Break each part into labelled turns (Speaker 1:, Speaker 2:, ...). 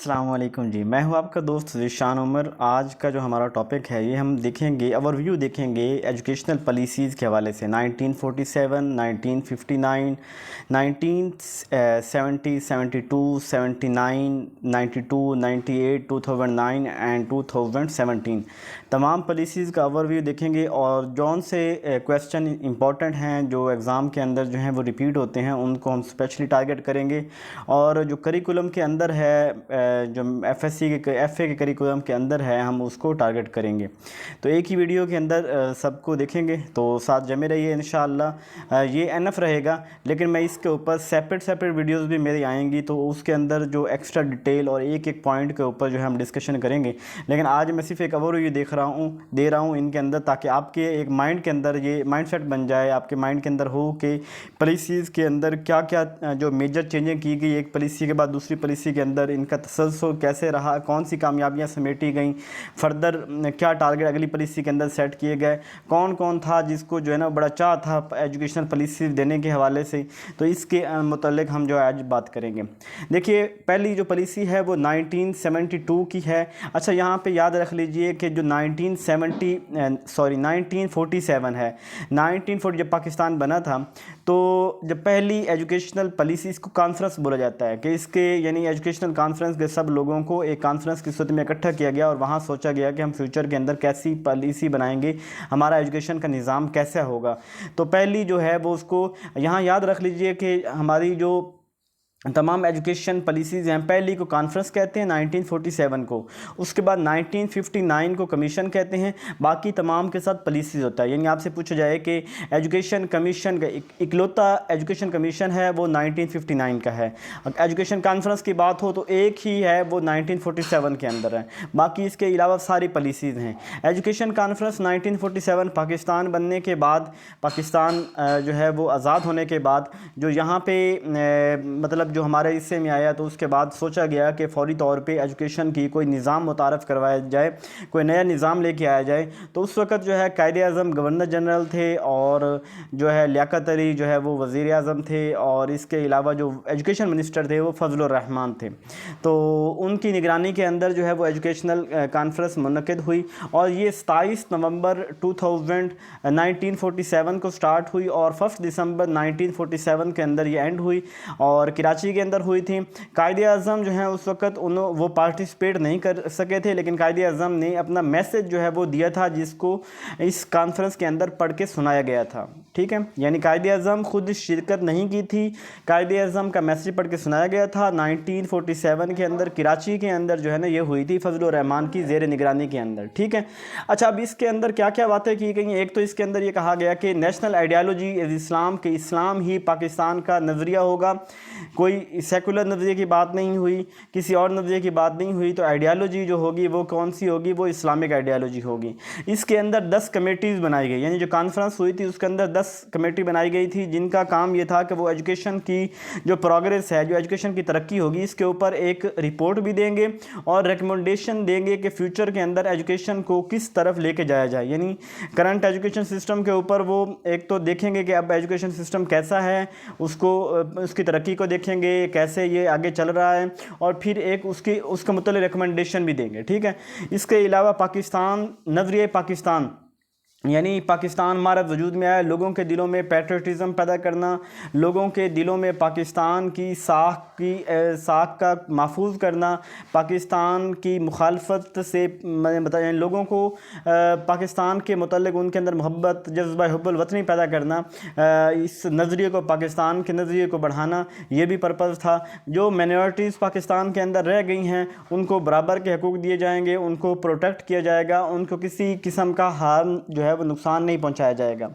Speaker 1: अस्सलाम वालेकुम जी। मैं हूं आपका दोस्त ज़ीशान उमर। आज का जो हमारा टॉपिक है ये हम देखेंगे, ओवरव्यू देखेंगे एजुकेशनल पॉलिसीज़ के हवाले से 1947, 1959, 1970, 72, 79, 92, 98, 2009 एंड 2017 तमाम पॉलिसीज़ का ओवरव्यू देखेंगे और जौन से क्वेश्चन इंपॉर्टेंट हैं जो एग्ज़ाम के अंदर जो हैं वो रिपीट होते हैं उनको हम स्पेशली टारगेट करेंगे। और जो करिकुलम के अंदर है, जो एफएससी के एफए के करिकुलम के अंदर है, हम उसको टारगेट करेंगे। तो एक ही वीडियो के अंदर सबको देखेंगे, तो साथ जमे रहिए इंशाअल्लाह। ये एनफ रहेगा, लेकिन मैं इसके ऊपर सेपरेट वीडियोस भी मेरी आएंगी, तो उसके अंदर जो एक्स्ट्रा डिटेल और एक एक पॉइंट के ऊपर जो है हम डिस्कशन करेंगे। लेकिन आज मैं सिर्फ एक ओवरव्यू दे रहा हूँ इनके अंदर, ताकि आपके एक माइंड के अंदर ये माइंडसेट बन जाए, आपके माइंड के अंदर हो कि पॉलिसीज़ के अंदर क्या क्या जो मेजर चेंजें की गई एक पॉलिसी के बाद दूसरी पॉलिसी के अंदर, इनका तसलसल कैसे रहा, कौन सी कामयाबियां समेटी गई, फर्दर क्या टारगेट अगली पॉलिसी के अंदर सेट किए गए, कौन कौन था जिसको जो है ना बड़ा चाह था एजुकेशनल पॉलिसी देने के हवाले से। तो इसके मुतल्लिक हम जो है आज बात करेंगे। देखिए, पहली जो पॉलिसी है वो 1972 की है। अच्छा, यहाँ पे याद रख लीजिए कि जो 1947 है, 1940 जब पाकिस्तान बना था, तो जब पहली एजुकेशनल पॉलिसी, इसको कॉन्फ्रेंस बोला जाता है कि इसके यानी एजुकेशनल कॉन्फ्रेंस के सब लोगों को एक कॉन्फ्रेंस की सूरत में इकट्ठा किया गया और वहाँ सोचा गया कि हम फ्यूचर के अंदर कैसी पॉलिसी बनाएंगे, हमारा एजुकेशन का निज़ाम कैसा होगा। तो पहली जो है वो उसको यहाँ याद रख लीजिए कि हमारी जो तमाम एजुकेशन पॉलिसीज़ हैं, पहली को कॉन्फ्रेंस कहते हैं 1947 को, उसके बाद 1959 को कमीशन कहते हैं, बाकी तमाम के साथ पॉलिसीज़ होता है। यानी आपसे पूछा जाए कि एजुकेशन कमीशन का इकलौता एजुकेशन कमीशन है वो 1959 का है। एजुकेशन कॉन्फ्रेंस की बात हो तो एक ही है, वो 1947 के अंदर है, बाकी इसके अलावा सारी पॉलिसीज़ हैं। एजुकेशन कॉन्फ्रेंस 1947 पाकिस्तान बनने के बाद, पाकिस्तान जो है वो आज़ाद होने के बाद, जो यहाँ पे मतलब जो हमारे हिस्से में आया, तो उसके बाद सोचा गया कि फौरी तौर पे एजुकेशन की कोई निज़ाम मुतारफ़ करवाया जाए, कोई नया निज़ाम लेके आया जाए। तो उस वक़्त जो है कायदे-ए-आज़म गवर्नर जनरल थे और जो है लियाकत अली जो है वो वज़ीर आज़म थे, और इसके अलावा जो एजुकेशन मिनिस्टर थे वो फजलुर रहमान थे। तो उनकी निगरानी के अंदर जो है वो एजुकेशनल कॉन्फ्रेंस मुनक़िद हुई और ये 27 नवंबर 1947 को स्टार्ट हुई और 1 दिसंबर 1947 के अंदर ये एंड हुई और कराची के अंदर हुई थी। कायदे-ए-आज़म जो है उस वक़्त वो पार्टिसिपेट नहीं कर सके थे, लेकिन कायदे-ए-आज़म ने अपना मैसेज जो है वो दिया था, जिसको इस कॉन्फ्रेंस के अंदर पढ़ के सुनाया गया था। ठीक है, यानी कायदे-ए-आज़म खुद शिरकत नहीं की थी, कायदे-ए-आज़म का मैसेज पढ़ के सुनाया गया था। 1947 के अंदर कराची के अंदर जो है ना ये हुई थी फजलुर रहमान की ज़ेर निगरानी के अंदर। ठीक है, अच्छा, अब इसके अंदर क्या क्या बातें की गई। एक तो इसके अंदर ये कहा गया कि नेशनल आइडियालॉजी इज़ इस्लाम, के इस्लाम ही पाकिस्तान का नज़रिया होगा, कोई सेकुलर नज़रिए की बात नहीं हुई, किसी और नज़रिए की बात नहीं हुई। तो आइडियालॉजी जो होगी वो कौन सी होगी, वो इस्लामिक आइडियालॉजी होगी। इसके अंदर 10 कमेटीज़ बनाई गई, यानी जो कॉन्फ्रेंस हुई थी उसके अंदर 10 कमेटी बनाई गई थी, जिनका काम ये था कि वो एजुकेशन की जो प्रोग्रेस है, जो एजुकेशन की तरक्की होगी, इसके ऊपर एक रिपोर्ट भी देंगे और रिकमेंडेशन देंगे कि फ्यूचर के अंदर एजुकेशन को किस तरफ लेके जाया जाए। यानी करंट एजुकेशन सिस्टम के ऊपर वो एक तो देखेंगे कि अब एजुकेशन सिस्टम कैसा है, उसको उसकी तरक्की को देखेंगे, कैसे ये आगे चल रहा है, और फिर एक उसके मुताबिक रिकमेंडेशन भी देंगे। ठीक है, इसके अलावा पाकिस्तान, नज़रिए पाकिस्तान, यानी पाकिस्तान हमारा वजूद में आया, लोगों के दिलों में पैट्रियटिज़म पैदा करना, लोगों के दिलों में पाकिस्तान की साख का महफूज करना, पाकिस्तान की मुखालफत से मैंने बताया, लोगों को पाकिस्तान के मुतल्लिक़ उनके अंदर मोहब्बत, जज्बा हुब्बुल वतनी पैदा करना, इस नज़रिए को, पाकिस्तान के नज़रिए को बढ़ाना, ये भी पर्पज़ था। जो माइनॉरिटीज़ पाकिस्तान के अंदर रह गई हैं उनको बराबर के हकूक़ दिए जाएंगे, उनको प्रोटेक्ट किया जाएगा, उनको किसी किस्म का हार्म जो है वो नुकसान नहीं पहुंचाया जाएगा।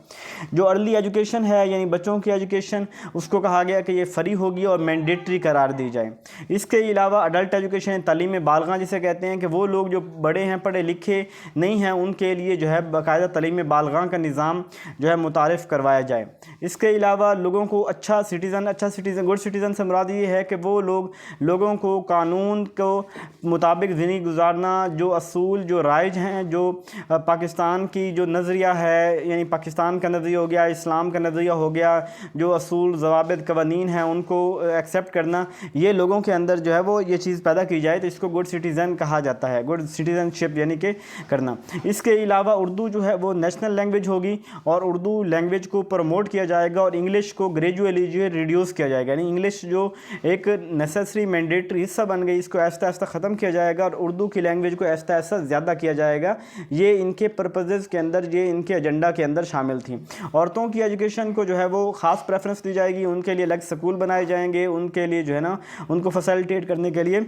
Speaker 1: जो अर्ली एजुकेशन है, यानी बच्चों की एजुकेशन, उसको कहा गया कि ये फ्री होगी और मैंडेटरी करार दी जाए। इसके अलावा अडल्ट एजुकेशन, तालीम बालगा जिसे कहते हैं, कि वो लोग जो बड़े हैं, पढ़े लिखे नहीं हैं, उनके लिए जो है बाकायदा तालीम बालगा का निज़ाम जो है मुतारिफ़ करवाया जाए। इसके अलावा लोगों को गुड सिटीज़न से मुराद ये है कि वो लोगों को कानून को मुताबिक ज़िंदगी गुजारना, जो असूल, जो राइज हैं, जो पाकिस्तान की जो नज़रिया है, यानी पाकिस्तान का नज़रिया हो गया, इस्लाम का नज़रिया हो गया, जो असूल ज़वाबित कवानीन हैं उनको एक्सेप्ट करना, ये लोगों के अंदर जो है वो ये चीज़ पैदा की जाए तो इसको गुड सिटीज़न कहा जाता है, गुड सिटीज़नशिप यानी कि करना। इसके अलावा उर्दू जो है वो नेशनल लैंग्वेज होगी और उर्दू लैंग्वेज को प्रमोट किया जाएगा और इंग्लिश को ग्रेजुअली जो है रिड्यूस किया जाएगा, यानी इंग्लिश जो एक नेसेसरी मैंडेटरी हिस्सा बन गई इसको आहिस्ता आहिस्ता ख़त्म किया जाएगा और उर्दू की लैंग्वेज को आहिस्ता आहिस्ता ज़्यादा किया जाएगा। ये इनके पर्पसेस के अंदर, ये इनके एजेंडा के अंदर शामिल थी। औरतों की एजुकेशन को जो है वो ख़ास प्रेफरेंस दी जाएगी, उनके लिए अलग स्कूल बनाए जाएंगे, उनके लिए जो है ना उनको फैसिलिटेट करने के लिए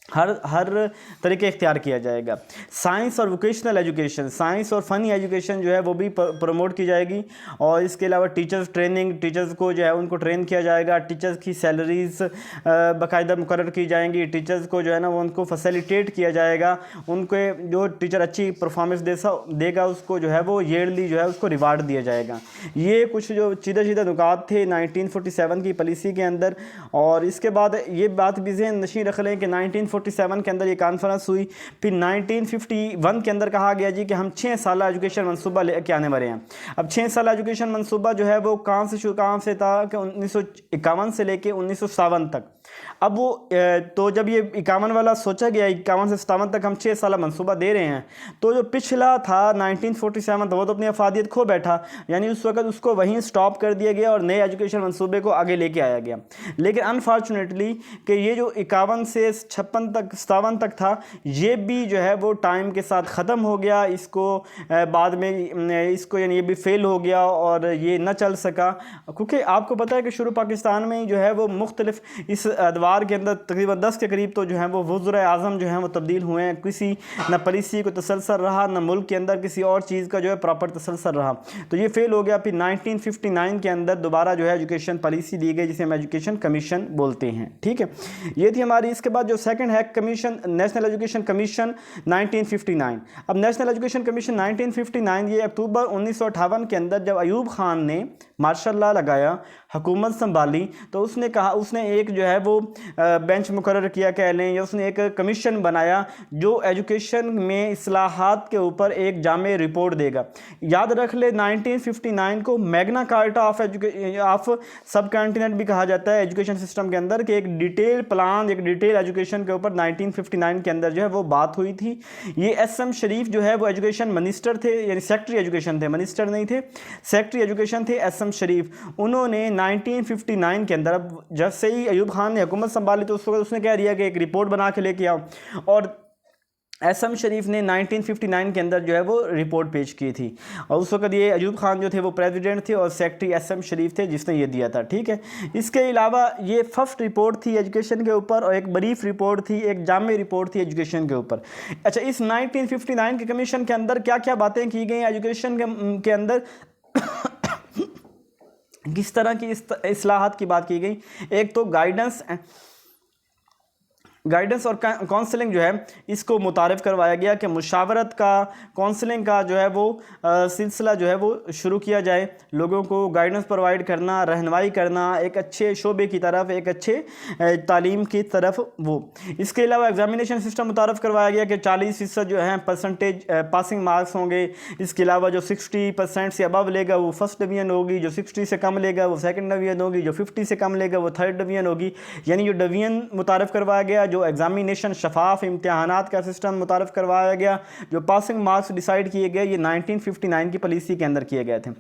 Speaker 1: हर तरीके इख्तियार किया जाएगा। साइंस और वोकेशनल एजुकेशन, साइंस और फ़नी एजुकेशन जो है वो भी प्रमोट की जाएगी और इसके अलावा टीचर्स ट्रेनिंग, टीचर्स को जो है उनको ट्रेन किया जाएगा, टीचर्स की सैलरीज़ बाकायदा मुकर्रर की जाएंगी, टीचर्स को जो है ना वो उनको फैसिलिटेट किया जाएगा, उनके जो टीचर अच्छी परफॉर्मेंस देगा उसको जो है वो ईयरली जो है उसको रिवार्ड दिया जाएगा। ये कुछ जो सीधे सीधे नुकात थे 1947 की पॉलिसी के अंदर। और इसके बाद ये बात भी ज़हन नशीं रख लें कि 1947 के अंदर ये कॉन्फ्रेंस हुई, फिर 1951 के अंदर कहा गया जी कि हम 6 साल एजुकेशन मनसूबा लेके आने वाले हैं। अब 6 साल एजुकेशन मनसूबा जो है वो कहाँ से था कि 1951 से लेके 1957 तक। अब वो तो जब ये 51 वाला सोचा गया, 51 से 57 तक हम 6 साल मनसूबा दे रहे हैं, तो जो पिछला था 1947 वो तो अपनी अफादियत खो बैठा, यानी उस वक्त उसको वहीं स्टॉप कर दिया गया और नए एजुकेशन मनसूबे को आगे लेके आया गया। लेकिन अनफॉर्चुनेटली कि ये जो 51 से 57 तक था, ये भी जो है वो टाइम के साथ ख़त्म हो गया, इसको बाद में इसको यानी ये भी फेल हो गया और ये न चल सका, क्योंकि आपको पता है कि शुरू पाकिस्तान में जो है वो मुख्तलिफ इस अदवार के अंदर तकरीबन 10 के करीब तो जो है वो वज़ीर आज़म जो हैं वो तब्दील हुए हैं, किसी न पॉलिसी को तसलसल रहा, न मुल्क के अंदर किसी और चीज़ का जो है प्रॉपर तसलसल रहा, तो ये फेल हो गया। फिर 1959 के अंदर दोबारा जो है एजुकेशन पॉलिसी दी गई जिसे हम एजुकेशन कमीशन बोलते हैं, ठीक है, ये थी हमारी। इसके बाद जो सेकंड है कमीशन, नेशनल एजुकेशन कमीशन 1959। अब नेशनल एजुकेशन कमीशन 1959 ये अक्टूबर 1958 के अंदर जब अयूब खान ने मार्शल लॉ लगाया, हुकूमत संभाली, तो उसने कहा, उसने एक जो है वो बेंच मुकर्रर किया कह लें, या उसने एक कमीशन बनाया जो एजुकेशन में इस्लाहात के ऊपर एक जामे रिपोर्ट देगा। याद रख ले 1959 को मैग्ना कार्टा ऑफ सब कॉन्टिनेंट भी कहा जाता है एजुकेशन सिस्टम के अंदर, कि एक डिटेल प्लान, एक डिटेल एजुकेशन के ऊपर 1959 के अंदर जो है वो बात हुई थी। ये SM शरीफ जो है वो एजुकेशन मिनिस्टर थे, यानी सेक्रेटरी एजुकेशन थे, मिनिस्टर नहीं थे, सेक्रेटरी एजुकेशन थे SM शरीफ। उन्होंने 1959 के अंदर, अब जब से ही अयूब खान ने हुकूमत संभाली तो उस वक्त उसने कह दिया कि एक रिपोर्ट बना के लेके आओ, और SM शरीफ ने 1959 के अंदर जो है वो रिपोर्ट पेश की थी। और उस वक्त ये अयूब खान जो थे वो प्रेसिडेंट थे और सेक्रेटरी SM शरीफ थे जिसने ये दिया था, ठीक है। इसके अलावा ये फर्स्ट रिपोर्ट थी एजुकेशन के ऊपर और एक ब्रीफ रिपोर्ट थी, एक जामे रिपोर्ट थी एजुकेशन के ऊपर। अच्छा, इस 1959 के कमीशन के अंदर क्या क्या बातें की गई एजुकेशन के अंदर किस तरह की इस्लाहात की बात की गई। एक तो गाइडेंस और काउंसलिंग जो है इसको मुतारिफ करवाया गया कि मुशावरत का, काउंसलिंग का जो है वो सिलसिला जो है वो शुरू किया जाए, लोगों को गाइडेंस प्रोवाइड करना, रहनुमाई करना एक अच्छे शोबे की तरफ, एक अच्छे तालीम की तरफ वो। इसके अलावा एग्जामिनेशन सिस्टम मुतारिफ करवाया गया कि 40% जो है परसेंटेज पासिंग मार्क्स होंगे। इसके अलावा जो 60% से अबव लेगा वो फर्स्ट डिवीजन होगी, जो 60 से कम लेगा वो सेकंड डिवीजन होगी, जो 50 से कम लेगा वो थर्ड डिवीजन होगी, यानी जो डिवीजन मुतारिफ करवाया गया, जो एग्जामिनेशन शफाफ इम्तिहानात का सिस्टम मुतारिफ करवाया गया, जो पासिंग मार्क्स डिसाइड किए गए, ये 1959 की पॉलिसी के अंदर किए गए थे।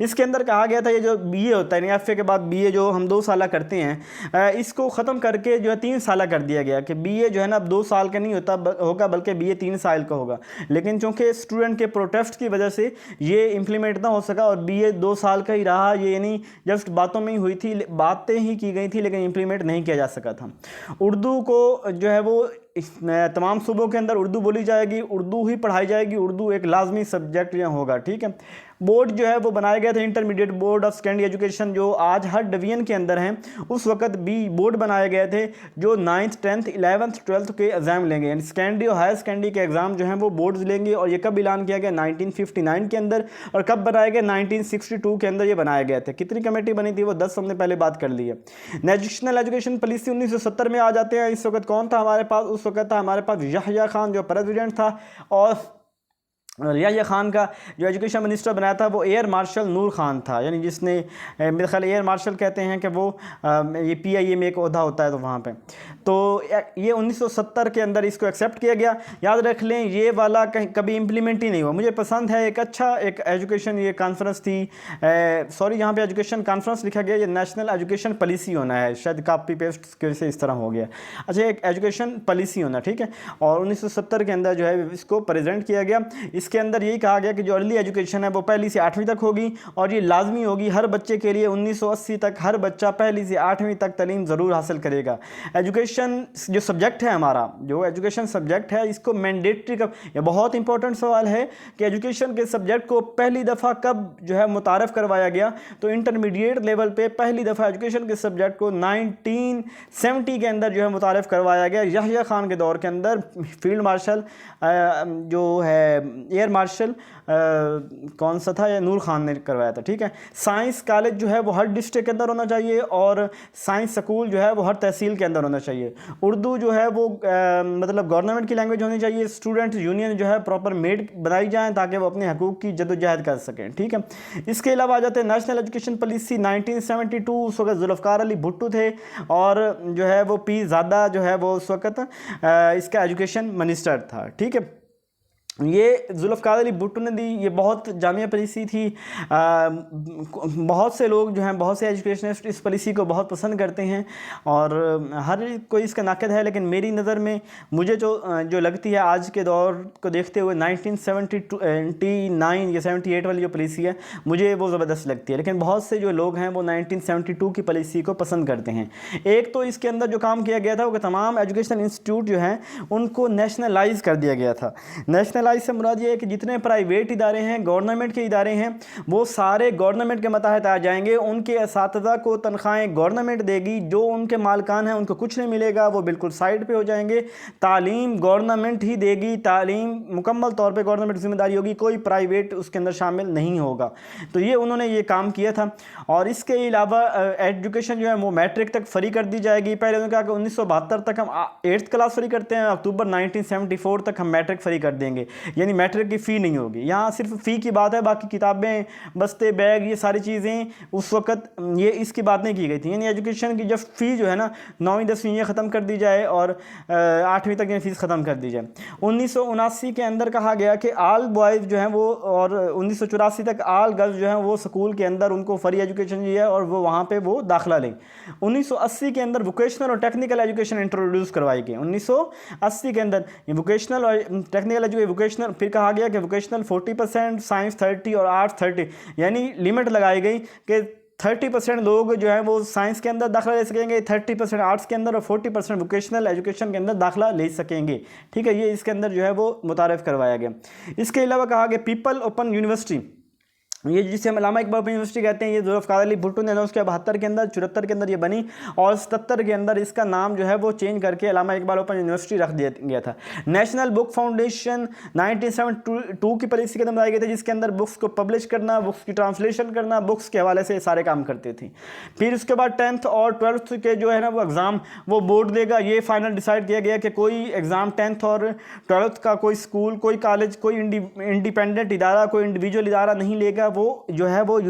Speaker 1: इसके अंदर कहा गया था ये जो BA होता है, FA के बाद BA जो हम 2 साल करते हैं, इसको ख़त्म करके जो है 3 साल कर दिया गया कि BA जो है ना अब 2 साल का नहीं होगा बल्कि BA 3 साल का होगा। लेकिन चूँकि स्टूडेंट के प्रोटेस्ट की वजह से ये इम्प्लीमेंट ना हो सका और BA 2 साल का ही रहा। ये यानी जस्ट बातों में ही हुई थी, बातें ही की गई थी लेकिन इम्प्लीमेंट नहीं किया जा सका था। उर्दू को जो है वो तमाम सूबों के अंदर उर्दू बोली जाएगी, उर्दू ही पढ़ाई जाएगी, उर्दू एक लाजमी सब्जेक्ट यहाँ होगा, ठीक है। बोर्ड जो है वो बनाया गया था intermediate board of secondary education, जो आज हर डिवीजन के अंदर हैं। उस वक्त भी बोर्ड बनाए गए थे जो 9th 10th 11th 12th के एग्ज़ाम लेंगे, यानी सेकेंडरी और हायर सेकेंडरी के एग्ज़ाम जो हैं वो बोर्ड्स लेंगे। और ये कब ऐलान किया गया? 1959 के अंदर। और कब बनाया गया? 1962 के अंदर ये बनाए गए थे। कितनी कमेटी बनी थी वो 10 हमने पहले बात कर ली है। नेशनल एजुकेशन पॉलिसी 1970 में आ जाते हैं। इस वक्त कौन था हमारे पास? उस वक्त था हमारे पास याह्या खान जो प्रेसिडेंट था, और याह्या खान का जो एजुकेशन मिनिस्टर बनाया था वो एयर मार्शल नूर खान था, यानी जिसने मेरे ख्याल एयर मार्शल कहते हैं कि वो ये PIA में एक ओहदा होता है तो वहाँ पे, तो ये 1970 के अंदर इसको एक्सेप्ट किया गया। याद रख लें ये वाला कहीं कभी इम्प्लीमेंट ही नहीं हुआ। मुझे पसंद है, एक अच्छा एक एजुकेशन ये कॉन्फ्रेंस थी, सॉरी यहाँ पे एजुकेशन कॉन्फ्रेंस लिखा गया, ये नेशनल एजुकेशन पॉलिसी होना है, शायद कॉपी पेस्ट की वजह से इस तरह हो गया। अच्छा, एक एजुकेशन पॉलिसी होना, ठीक है, और 1970 के अंदर जो है इसको प्रेजेंट किया गया। इसके अंदर यही कहा गया कि जो अर्ली एजुकेशन है वो 1ली से 8वीं तक होगी और ये लाजमी होगी हर बच्चे के लिए। 1980 तक हर बच्चा 1ली से 8वीं तक तालीम ज़रूर हासिल करेगा। एजुकेशन जो सब्जेक्ट है हमारा, जो एजुकेशन सब्जेक्ट है, इसको मैंडेटरी कब, ये बहुत इंपॉर्टेंट सवाल है कि एजुकेशन के सब्जेक्ट को पहली दफ़ा कब जो है मुतारफ़ करवाया गया। तो इंटरमीडिएट लेवल पे पहली दफ़ा एजुकेशन के सब्जेक्ट को 1970 के अंदर जो है मुतारफ़ करवाया गया। याह्या खान के दौर के अंदर फील्ड मार्शल जो है एयर मार्शल कौन सा था, या नूर खान ने करवाया था, ठीक है। साइंस कॉलेज जो है वो हर डिस्ट्रिक्ट के अंदर होना चाहिए और साइंस स्कूल जो है वो हर तहसील के अंदर होना चाहिए। उर्दू जो है वो मतलब गवर्नमेंट की लैंग्वेज होनी चाहिए। स्टूडेंट यूनियन जो है प्रॉपर मेड बनाई जाए ताकि वो अपने हकूक़ की जद्दोजहद कर सकें, ठीक है। इसके अलावा आ जाते हैं नेशनल एजुकेशन पॉलिसी 1972, उस वक्त जुल्फ़िकार अली भुट्टो थे और जो है वो P ज़ादा जो है वो उस वक्त इसका एजुकेशन मिनिस्टर था, ठीक है। ये जुल्फ़िकार अली भुट्टो ने दी, ये बहुत जामिया पॉलिसी थी। बहुत से लोग जो हैं, बहुत से एजुकेशनिस्ट इस पॉलिसी को बहुत पसंद करते हैं और हर कोई इसका नाक़िद है, लेकिन मेरी नज़र में मुझे जो लगती है आज के दौर को देखते हुए 1979 या 78 वाली जो पॉलिसी है मुझे वो ज़बरदस्त लगती है। लेकिन बहुत से जो लोग हैं वो 1972 की पॉलिसी को पसंद करते हैं। एक तो इसके अंदर जो काम किया गया था वो तमाम एजुकेशन इंस्टीट्यूट जो हैं उनको नेशनलाइज कर दिया गया था। नेशनलाइज से मुराद ये है कि जितने प्राइवेट इदारे हैं, गवर्नमेंट के इदारे हैं, वो सारे गवर्नमेंट के मतहत आ जाएंगे। उनके असातिज़ा को तनख्वाहें गवर्नमेंट देगी, जो उनके मालकान हैं उनको कुछ नहीं मिलेगा, वो बिल्कुल साइड पे हो जाएंगे। तालीम गवर्नमेंट ही देगी, तालीम मुकम्मल तौर पे गवर्नमेंट जिम्मेदारी होगी, कोई प्राइवेट उसके अंदर शामिल नहीं होगा। तो ये उन्होंने ये काम किया था। और इसके अलावा एजुकेशन जो है वो मैट्रिक तक फ्री कर दी जाएगी। पहले उन्होंने कहा कि 1972 तक हम 8th क्लास फ्री करते हैं, अक्टूबर 1974 तक हम मैट्रिक फ्री कर देंगे, यानी मैट्रिक की फ़ी नहीं होगी। यहाँ सिर्फ फ़ी की बात है, बाकी किताबें, बस्ते, बैग, ये सारी चीज़ें उस वक्त ये इसकी बात नहीं की गई थी। यानी एजुकेशन की जब फ़ी जो है ना 9वीं 10वीं ये ख़त्म कर दी जाए और 8वीं तक ये फ़ीस ख़त्म कर दी जाए। 1979 के अंदर कहा गया कि आल बॉयज़ जो हैं वो, और 1984 तक आल गर्ल्स जो हैं वो स्कूल के अंदर उनको फ्री एजुकेशन दी है और वो वहाँ पर वो दाखिला लें। 1980 के अंदर वोकेशनल और टेक्निकल एजुकेशन इंट्रोड्यूस करवाई गई। 1980 के अंदर वोकेशनल और टेक्निकल वोकेशनल, फिर कहा गया कि वोकेशनल 40%, साइंस 30 और आर्ट्स 30, यानी लिमिट लगाई गई कि 30% लोग जो है वो साइंस के अंदर दाखिला ले सकेंगे, 30% आर्ट्स के अंदर और 40% वोकेशनल एजुकेशन के अंदर दाखिला ले सकेंगे, ठीक है। ये इसके अंदर जो है वो मुतारफ़ करवाया गया। इसके अलावा कहा गया पीपल ओपन यूनिवर्सिटी, ये जिसे हम अल्लामा इकबाल यूनिवर्सिटी कहते हैं, ये जुल्फ़िकार अली भुट्टो ने 1972 के अंदर, 74 के अंदर ये बनी और 77 के अंदर इसका नाम जो है वो चेंज करके अल्लामा इकबाल ओपन यूनिवर्सिटी रख दिया गया था। नेशनल बुक फाउंडेशन 1972 की पॉलिसी के अंदर बनाई गई थी, जिसके अंदर बुक्स को पब्लिश करना, बुक्स की ट्रांसलेशन करना, बुक्स के हवाले से सारे काम करते थे। फिर उसके बाद 10th और 12th के जो है ना वो एग्ज़ाम वो बोर्ड देगा। ये फाइनल डिसाइड किया गया कि कोई एग्ज़ाम 10th और 12th का कोई स्कूल, कोई कॉलेज, कोई इंडिपेंडेंट इदारा, कोई इंडिविजुअल इदारा नहीं लेगा, वो जो है वो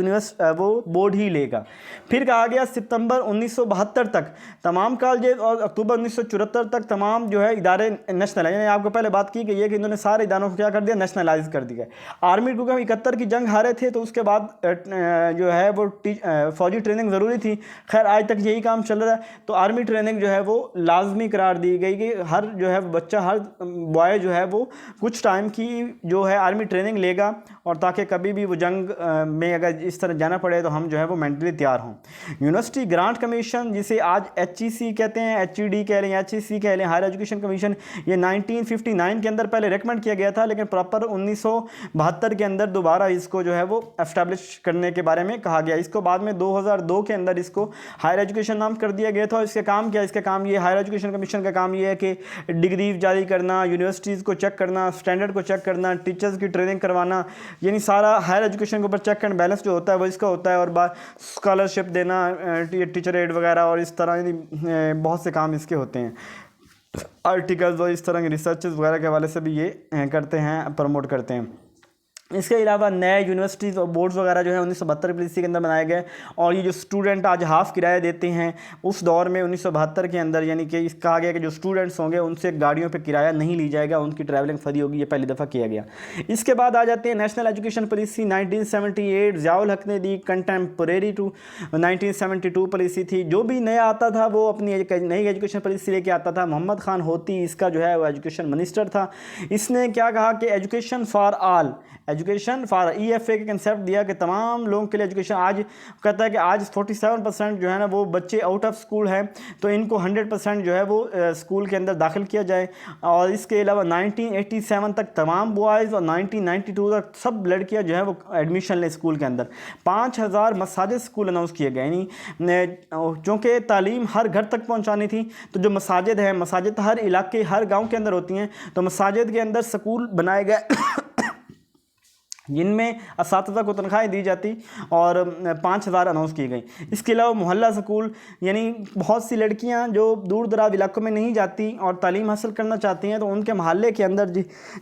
Speaker 1: वो बोर्ड ही लेगा। फिर कहा गया सितंबर 1972 तक तमाम कॉलेज और अक्टूबर 1974 तक तमाम जो है इदारे नेशनल, यानी आपको पहले बात की गई है कि इन्होंने सारे इदारों को क्या कर दिया, नेशनलाइज कर दिया। आर्मी क्योंकि हम 71 की जंग हारे थे तो उसके बाद जो है वो फौजी ट्रेनिंग ज़रूरी थी। खैर आज तक यही काम चल रहा है, तो आर्मी ट्रेनिंग जो है वो लाजमी करार दी गई कि हर जो है बच्चा, हर बॉय जो है वो कुछ टाइम की जो है आर्मी ट्रेनिंग लेगा, और ताकि कभी भी वो जंग में अगर इस तरह जाना पड़े तो हम जो है वो मेंटली तैयार हों। यूनिवर्सिटी ग्रांट कमीशन, जिसे आज HEC कहते हैं, HED कह लें, HEC कह लें, हायर एजुकेशन कमीशन, ये 1959 के अंदर पहले रेकमेंड किया गया था, लेकिन प्रॉपर 1972 के अंदर दोबारा इसको जो है वो एस्टैब्लिश करने के बारे में कहा गया। इसको बाद में 2002 के अंदर इसको हायर एजुकेशन नाम कर दिया गया था। इसके काम क्या है, इसका काम ये हायर एजुकेशन कमीशन का काम ये है कि डिग्री जारी करना, यूनिवर्सिटीज़ को चेक करना, स्टैंडर्ड को चेक करना, टीचर्स की ट्रेनिंग करवाना, यानी सारा हायर एजुकेशन के ऊपर चेक एंड बैलेंस जो होता है वो इसका होता है। और स्कॉलरशिप देना, टीचर एड वगैरह, और इस तरह यानी बहुत से काम इसके होते हैं। आर्टिकल्स और इस तरह के रिसर्चेस वगैरह के हवाले से भी ये करते हैं, प्रमोट करते हैं। इसके अलावा नए यूनिवर्सिटीज़ और बोर्ड्स वगैरह जो है 1972 की पॉलिसी के अंदर बनाए गए। और ये जो स्टूडेंट आज हाफ किराया देते हैं, उस दौर में 1972 के अंदर यानी कि कहा गया कि जो स्टूडेंट्स होंगे उनसे गाड़ियों पे किराया नहीं ली जाएगा, उनकी ट्रैवलिंग फ्री होगी। ये पहली दफ़ा किया गया। इसके बाद आ जाते हैं नेशनल एजुकेशन पॉलिसी 1978, ज़ियाउल हक ने दी। कंटेम्परेरी टू 1972 पॉलिसी थी। जो भी नया आता था वो अपनी नई एजुकेशन पॉलिसी लेके आता था। मोहम्मद खान होती इसका जो है वो एजुकेशन मिनिस्टर था। इसने क्या कहा कि education for all, education for EFA के कंसेप्ट दिया कि तमाम लोगों के लिए एजुकेशन। आज कहता है कि आज 47% जो है ना वो बच्चे आउट ऑफ स्कूल हैं, तो इनको 100% जो है वो स्कूल के अंदर दाखिल किया जाए। और इसके अलावा 1987 तक तमाम बॉयज़ और 1992 तक सब लड़कियां जो है वो एडमिशन लें स्कूल के अंदर। 5000 मसाजिद स्कूल अनाउंस किए गए। यानी चूँकि तालीम हर घर तक पहुँचानी थी, तो जो मसाजिद हैं, मसाजिद हर इलाके हर गाँव के अंदर होती हैं, तो मसाजिद के अंदर स्कूल बनाए गए जिनमें असातिज़ा को तनख्वाहें दी जाती और 5000 अनाउंस की गई। इसके अलावा मोहल्ला स्कूल, यानी बहुत सी लड़कियां जो दूर दराज इलाकों में नहीं जाती और तालीम हासिल करना चाहती हैं, तो उनके मोहल्ले के अंदर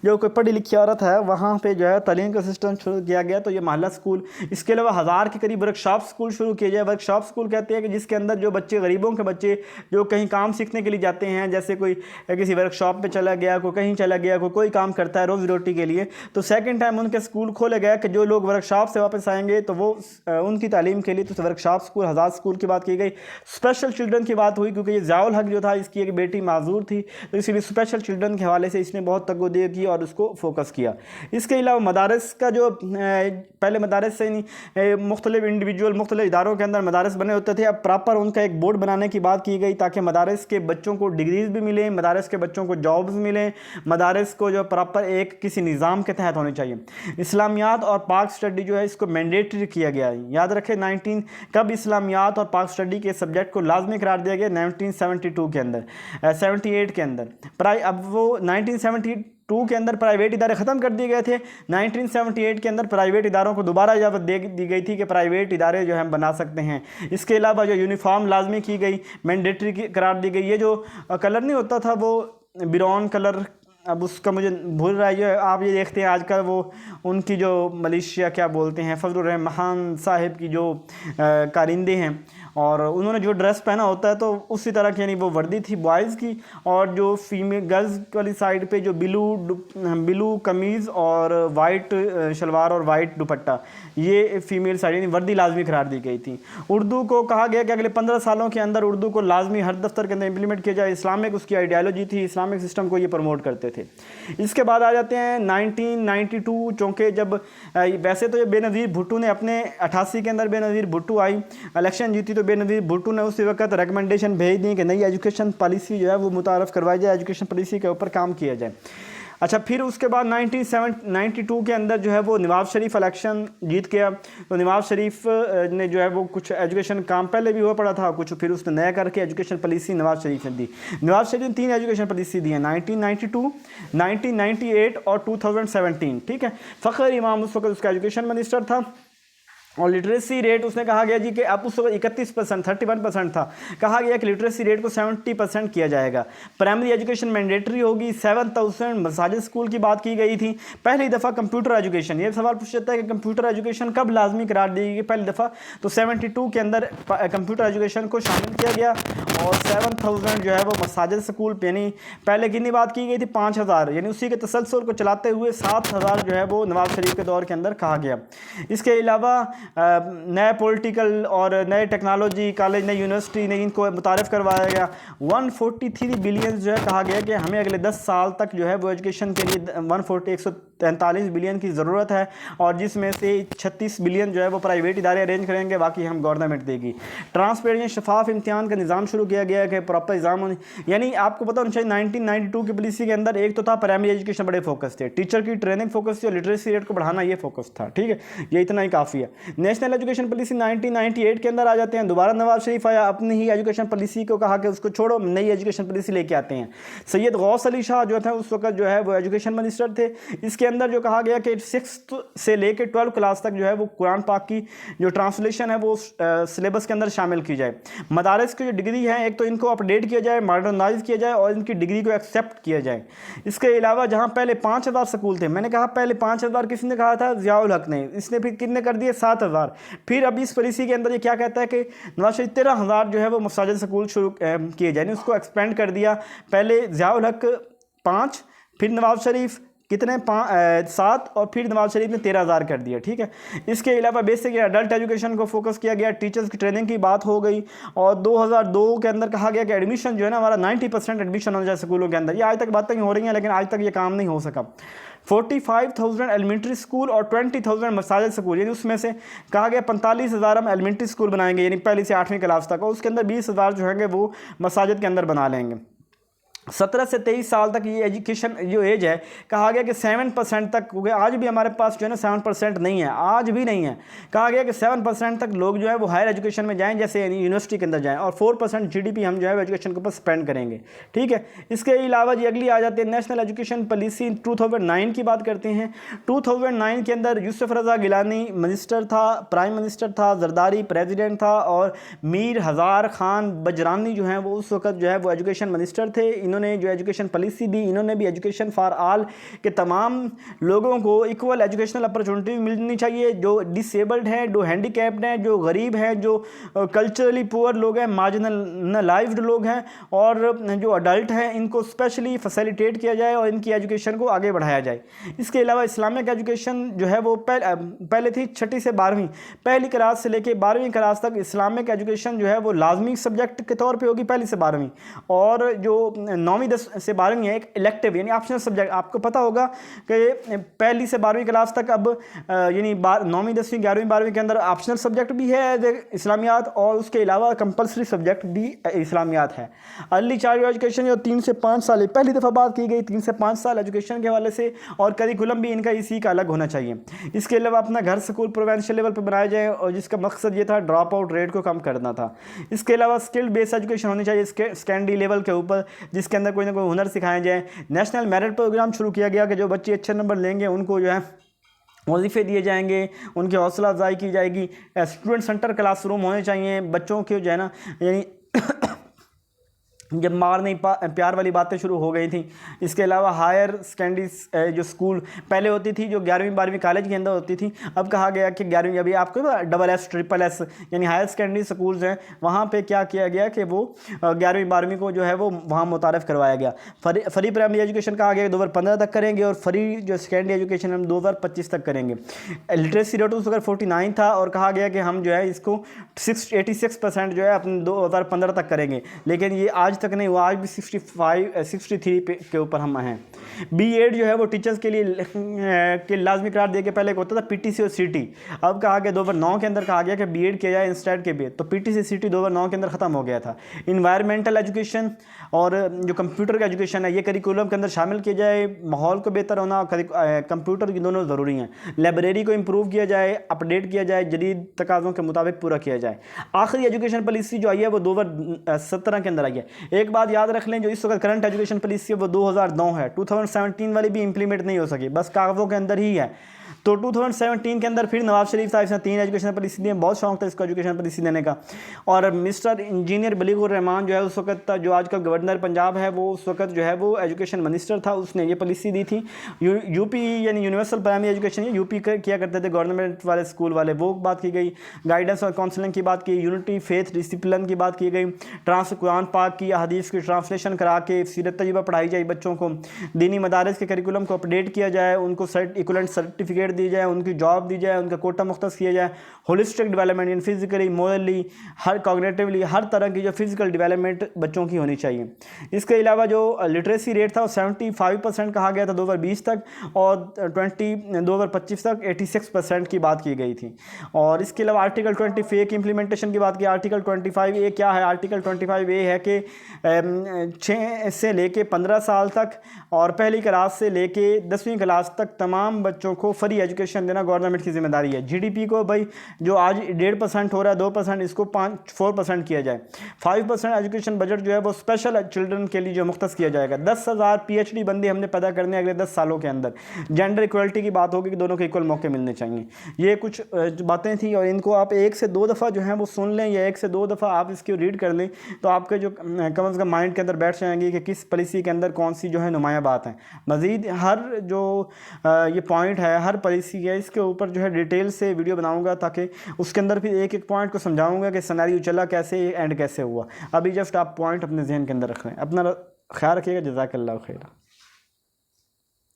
Speaker 1: जो कोई पढ़ी लिखी औरत है वहाँ पे जो है तालीम का सिस्टम शुरू किया गया, तो ये मोहल्ला स्कूल। इसके अलावा 1000 के करीब वर्कशॉप स्कूल शुरू किए जाए। वर्कशॉप स्कूल कहते हैं कि जिसके अंदर जो बच्चे, गरीबों के बच्चे जो कहीं काम सीखने के लिए जाते हैं, जैसे कोई किसी वर्कशॉप पर चला गया, कोई कहीं चला गया, कोई काम करता है रोज़ी रोटी के लिए, तो सेकेंड टाइम उनके स्कूल खोले गया कि जो लोग वर्कशॉप से वापस आएंगे तो वो उनकी तालीम के लिए, तो वर्कशॉप स्कूल, 1000 स्कूल की बात की गई। स्पेशल चिल्ड्रन की बात हुई क्योंकि ये ज़ियाउल हक जो था इसकी एक बेटी माजूर थी, तो इसीलिए स्पेशल चिल्ड्रन के हवाले से इसने बहुत तवज्जो की और उसको फोकस किया। इसके अलावा मदारस का जो पहले मदारस से मुख्तलिफ इंडिविजुअल मुख्तलिफ इदारों के अंदर मदारस बने होते थे, अब प्रॉपर उनका एक बोर्ड बनाने की बात की गई ताकि मदारस के बच्चों को डिग्रीज भी मिलें, मदारस के बच्चों को जॉब्स मिलें, मदारस को जो प्रॉपर एक किसी निज़ाम के तहत होने चाहिए। इस्लामियात और पाक स्टडी जो है इसको मैंडेटरी किया गया है। याद रखें 19 कब इस्लामियात और पाक स्टडी के सब्जेक्ट को लाजमी करार दिया गया, 1972 के अंदर, 78 के अंदर। अब वो 1972 के अंदर प्राइवेट इदारे ख़त्म कर दिए गए थे। 1978 के अंदर प्राइवेट इदारों को दोबारा इजाज़त दे दी गई थी कि प्राइवेट इदारे जो हम बना सकते हैं। इसके अलावा जो यूनिफॉर्म लाजमी की गई, मैंडेटरी करार दी गई। ये जो कलर नहीं होता था वो बिरौन कलर, अब उसका मुझे भूल रहा है। आप ये देखते हैं आजकल वो उनकी जो मलेशिया क्या बोलते हैं, फजलुर रहमान साहिब की जो कारिंदे हैं, और उन्होंने जो ड्रेस पहना होता है तो उसी तरह की, यानी वो वर्दी थी बॉयज़ की, और जो फीमेल गर्ल्स वाली साइड पे जो ब्लू कमीज़ और वाइट शलवार और वाइट दुपट्टा, ये फीमेल साइड यानी वर्दी लाजमी करार दी गई थी। उर्दू को कहा गया कि अगले 15 सालों के अंदर उर्दू को लाजमी हर दफ्तर के अंदर इंप्लीमेंट किया जाए। इस्लामिक उसकी आइडियालॉजी थी, इस्लामिक सिस्टम को ये प्रमोट करते थे। इसके बाद आ जाते हैं 1992, चूँकि जब वैसे तो ये बेनज़ीर भुट्टो ने अपने 88 के अंदर बेनज़ीर भुट्टो आई, इलेक्शन जीती, तो बेनज़ीर भुट्टो ने उसी वक्त रिकमेंडेशन भेज दी कि नई एजुकेशन पॉलिसी जो है वो मुतारफ़ करवाई जाए, एजुकेशन पॉलिसी के ऊपर काम किया जाए। अच्छा, फिर उसके बाद 1992 के अंदर जो है वो नवाज शरीफ इलेक्शन जीत गया, तो नवाज शरीफ ने जो है वो कुछ एजुकेशन काम पहले भी हुआ पड़ा था, कुछ फिर उसने नया करके एजुकेशन पॉलिसी नवाज शरीफ ने दी। नवाज शरीफ ने 3 एजुकेशन पॉलिसी दी है, 1992, 1998 और 2017। ठीक है, फ़खर इमाम उस वक्त उसका एजुकेशन मिनिस्टर था। और लिटरेसी रेट उसने कहा गया जी कि अब उस वक्त 31%, 31% था, कहा गया कि लिटरेसी रेट को 70% किया जाएगा। प्राइमरी एजुकेशन मैंडेटरी होगी। 7000 मसाजिद स्कूल की बात की गई थी। पहली दफ़ा कंप्यूटर एजुकेशन, ये सवाल पूछ जाता है कि कंप्यूटर एजुकेशन कब लाजमी करार दी गई पहली दफ़ा, तो 72 के अंदर कंप्यूटर एजुकेशन को शामिल किया गया। और 7000 जो है वो मसाजिद स्कूल, यानी पहले कितनी बात की गई थी, 5000, यानी उसी के तसलसल को चलाते हुए 7000 जो है वो नवाज शरीफ के दौर के अंदर कहा गया। इसके अलावा नए पॉलिटिकल और नए टेक्नोलॉजी कॉलेज, नई यूनिवर्सिटी ने इनको मुतारफ़ करवाया गया। 143 बिलियन जो है कहा गया कि हमें अगले 10 साल तक जो है वो एजुकेशन के लिए 143 बिलियन की ज़रूरत है, और जिसमें से 36 बिलियन जो है वो प्राइवेट इदारे अरेंज करेंगे, बाकी हम गवर्नमेंट देगी। ट्रांसपेरेंट शफाफ इम्तिहान का निज़ाम शुरू किया गया है कि प्रॉपर एग्जाम होने, यानी आपको पता होना चाहिए 1992 की पॉलिसी के अंदर एक तो था प्राइमरी एजुकेशन बड़े फोकस थे, टीचर की ट्रेनिंग फोकस थी, और लिटरेसी रेट को बढ़ाना ये फोकस था। ठीक है, ये इतना ही काफ़ी है। नेशनल एजुकेशन पॉलिसी 1998 के अंदर आ जाते हैं। दोबारा नवाज शरीफ आया, अपनी ही एजुकेशन पॉलिसी को कहा कि उसको छोड़ो, नई एजुकेशन पॉलिसी लेके आते हैं। सैयद गौस अली शाह जो थे उस वक्त जो है वो एजुकेशन मिनिस्टर थे। इसके इसके अंदर जो कहा गया कि 6th से लेकर 12 क्लास तक जो है वो कुरान पाक की जो ट्रांसलेशन है वो सिलेबस के अंदर शामिल की जाए। मदारिस की जो डिग्री है एक तो इनको अपडेट किया जाए, मॉडर्नाइज किया जाए और इनकी डिग्री को एक्सेप्ट किया जाए। इसके अलावा जहाँ पहले 5000 स्कूल थे, मैंने कहा पहले 5000 किसने कहा था? ज़ियाउल हक ने। इसने फिर कितने कर दिए? 7000। फिर अभी इस पॉलिसी के अंदर ये क्या कहता है कि नवाज शरीफ 13,000 जो है वो मसाजिद स्कूल शुरू किए जाए, उसको एक्सपेंड कर दिया। पहले ज़ियाउल हक 5, फिर नवाज शरीफ कितने 7 और फिर नवाज शरीफ ने 13,000 कर दिया। ठीक है। इसके अलावा बेसिक एडल्ट एजुकेशन को फोकस किया गया, टीचर्स की ट्रेनिंग की बात हो गई और 2002 के अंदर कहा गया कि एडमिशन जो है ना हमारा 90% एडमिशन हो जाए स्कूलों के अंदर। ये आज तक बातें हो रही हैं लेकिन आज तक ये काम नहीं हो सका। 45,000 एलिमेंट्री स्कूल और 20,000 मसाजिद स्कूल, यानी उसमें से कहा गया 45,000 हम एलिमेंट्री स्कूल बनाएंगे यानी पहली से 8वीं क्लास तक, और उसके अंदर 20,000 जो है वो मसाजिद के अंदर बना लेंगे। 17 से 23 साल तक ये एजुकेशन जो एज है कहा गया कि 7% तक हो गया। आज भी हमारे पास जो है ना 7% नहीं है, आज भी नहीं है। कहा गया कि 7% तक लोग जो है वो हायर एजुकेशन में जाएं, जैसे यानी यूनिवर्सिटी के अंदर जाएं, और 4% GDP हम जो है एजुकेशन के ऊपर स्पेंड करेंगे। ठीक है। इसके अलावा जी अगली आ जाती है नेशनल एजुकेशन पॉलिसी 2009 की बात करते हैं। 2009 के अंदर यूसुफ रज़ा गिलानी मिनिस्टर था, प्राइम मिनिस्टर था, जरदारी प्रेसिडेंट था और मीर हज़ार खान बजरानी जो है वो उस वक्त जो है वो एजुकेशन मिनिस्टर थे। इन्होंने जो एजुकेशन पॉलिसी दी, इन्होंने भी एजुकेशन फॉर ऑल के तमाम लोगों को इक्वल एजुकेशनल अपॉर्चुनिटी मिलनी चाहिए, जो डिसेबल्ड हैं, जो हैंडीकैप्ड हैं, जो गरीब हैं, जो कल्चरली पुअर लोग हैं, मार्जिनलाइज्ड लोग हैं और जो अडल्ट हैं, इनको स्पेशली फैसिलिटेट किया जाए और इनकी एजुकेशन को आगे बढ़ाया जाए। इसके अलावा इस्लामिक एजुकेशन जो है वो पहले थी 6ठी से 12वीं, पहली क्लास से लेकर 12वीं क्लास तक इस्लामिक एजुकेशन जो है वो लाजमी सब्जेक्ट के तौर पे होगी पहली से 12वीं, और जो 9वीं 10 से 12वीं है एक इलेक्टिव यानी ऑप्शनल सब्जेक्ट। आपको पता होगा कि पहली से 12वीं क्लास तक अब यानी 9वीं 10वीं 11वीं 12वीं के अंदर ऑप्शनल सब्जेक्ट भी है इस्लामियात और उसके अलावा कंपलसरी सब्जेक्ट भी इस्लामियात है। अर्ली चाइल्ड एजुकेशन जो 3 से 5 साल पहली दफ़ा बात की गई, 3 से 5 साल एजुकेशन के हवाले से, और करिकुलम भी इनका इसी का अलग होना चाहिए। इसके अलावा अपना घर स्कूल प्रोविंशियल लेवल पर बनाया जाए और जिसका मकसद ये था ड्रॉप आउट रेट को कम करना था। इसके अलावा स्किल्ड बेस्ड एजुकेशन होनी चाहिए सेकेंडरी लेवल के ऊपर, जिसके अंदर कोई ना कोई हुनर सिखाया जाए। नेशनल मेरिट प्रोग्राम शुरू किया गया कि जो बच्चे अच्छे नंबर लेंगे उनको जो है वजीफ़े दिए जाएंगे, उनकी हौसला अफजाई की जाएगी। स्टूडेंट सेंटर क्लासरूम होने चाहिए, बच्चों के जो है ना यानी जब मार नहीं प्यार वाली बातें शुरू हो गई थी। इसके अलावा हायर सेकेंडरी जो स्कूल पहले होती थी जो 11वीं 12वीं कॉलेज के अंदर होती थी, अब कहा गया कि 11वीं अभी आपको SS SSS यानी हायर सेकेंडरी स्कूल्स हैं, वहाँ पे क्या किया गया कि वो 11वीं 12वीं को जो है वो वहाँ मुतारफ़ करवाया गया। फ्री प्राइमरी एजुकेशन कहा गया 2015 तक करेंगे और फ्री जो सेकेंडरी एजुकेशन हम 2025 तक करेंगे। लिटरेसी रेट उस वक्त 49 था और कहा गया कि हम जो है इसको 86% जो है अपने 2015 तक करेंगे, लेकिन ये आज तक नहीं हुआ, आज भी 63 के ऊपर हम हैं। B.Ed जो है वो टीचर्स के लिए लाजमी करार दिया, के पहले होता था PTC और CT, अब कहा गया 2009 के अंदर कहा गया कि B.Ed किया जाए इंस्टेड के भी, तो PTC CT 2009 के अंदर ख़त्म हो गया था। इन्वायरमेंटल एजुकेशन और जो कंप्यूटर का एजुकेशन है ये करिकुलम के अंदर शामिल किया जाए। माहौल को बेहतर होना कंप्यूटर की दोनों ज़रूरी हैं। लाइब्रेरी को इम्प्रूव किया जाए, अपडेट किया जाए, जदीद तकाज़ों के मुताबिक पूरा किया जाए। आखिरी एजुकेशन पॉलिसी जो आई है वो 2017 के अंदर आई है। एक बात याद रख लें, जो इस वक्त करंट एजुकेशन पॉलिसी है वो 2009 है, 2017 वाली भी इंप्लीमेंट नहीं हो सकी, बस कागज़ों के अंदर ही है। तो 2017 के अंदर फिर नवाज शरीफ साहब ने 3 एजुकेशन पॉलिसी दी, बहुत शौक था इसको एजुकेशन पॉलिसी देने का। और मिस्टर इंजीनियर बलीगुर रहमान जो है उस वक्त जो आजकल गवर्नर पंजाब है, वो उस वक्त जो है वो एजुकेशन मिनिस्टर था, उसने ये पॉलिसी दी थी। यूपी यानी यूनिवर्सल प्राइमरी एजुकेशन यूपी किया करते थे गवर्नमेंट वाले स्कूल वाले, वो बात की गई। गाइडेंस और काउंसलिंग की बात की, यूनिटी फेथ डिसिप्लिन की बात की गई। कुरान पाक की हदीस की ट्रांसलेशन करा के सीरत तजुर्बा पढ़ाई जाए बच्चों को। दीनी मदारिस के करिकुलम को अपडेट किया जाए, उनको इक्वलेंट सर्टिफिकेट दी जाए, उनकी जॉब दी जाए, उनका कोटा मुख्तस किया जाए। Holistic development in physically morally हर कॉग्निटिवली हर तरह की जो फिजिकल डेवलपमेंट बच्चों की होनी चाहिए। इसके अलावा जो लिटरेसी रेट था वो 75% कहा गया था 2020 तक, और 2025 तक 86% की बात की गई थी। और इसके अलावा आर्टिकल 25 की इम्प्लीमेंटेशन की बात की। आर्टिकल 25A क्या है? आर्टिकल 25A है कि 6 से लेके 15 साल तक और पहली क्लास से लेके 10वीं क्लास तक तमाम बच्चों को फ्री एजुकेशन देना गवर्नमेंट की जिम्मेदारी है। जीडीपी को भाई जो आज 1.5% हो रहा है, 2%, इसको 4% किया जाए। 5% एजुकेशन बजट जो है वो स्पेशल चिल्ड्रन के लिए जो मुख्तस किया जाएगा। 10,000 PhD बंदे हमने पैदा करने अगले 10 सालों के अंदर। जेंडर इक्वलिटी की बात होगी कि दोनों को इक्वल मौके मिलने चाहिए। ये कुछ बातें थी और इनको आप 1 से 2 दफ़ा जो है वो सुन लें या 1 से 2 दफ़ा आप इसको रीड कर लें तो आपके जो कम से कम माइंड के अंदर बैठ जाएंगी कि किस पॉलिसी के अंदर कौन सी जो है नुमाया बात है। मज़ीद हर जो ये पॉइंट है, हर पॉलिसी है, इसके ऊपर जो है डिटेल से वीडियो बनाऊंगा ताकि उसके अंदर फिर एक एक पॉइंट को समझाऊंगा कि सिनेरियो चला कैसे, एंड कैसे हुआ। अभी जस्ट आप पॉइंट अपने जहन के अंदर रख लें। अपना ख्याल रखिएगा। जज़ाकल्लाह खैर।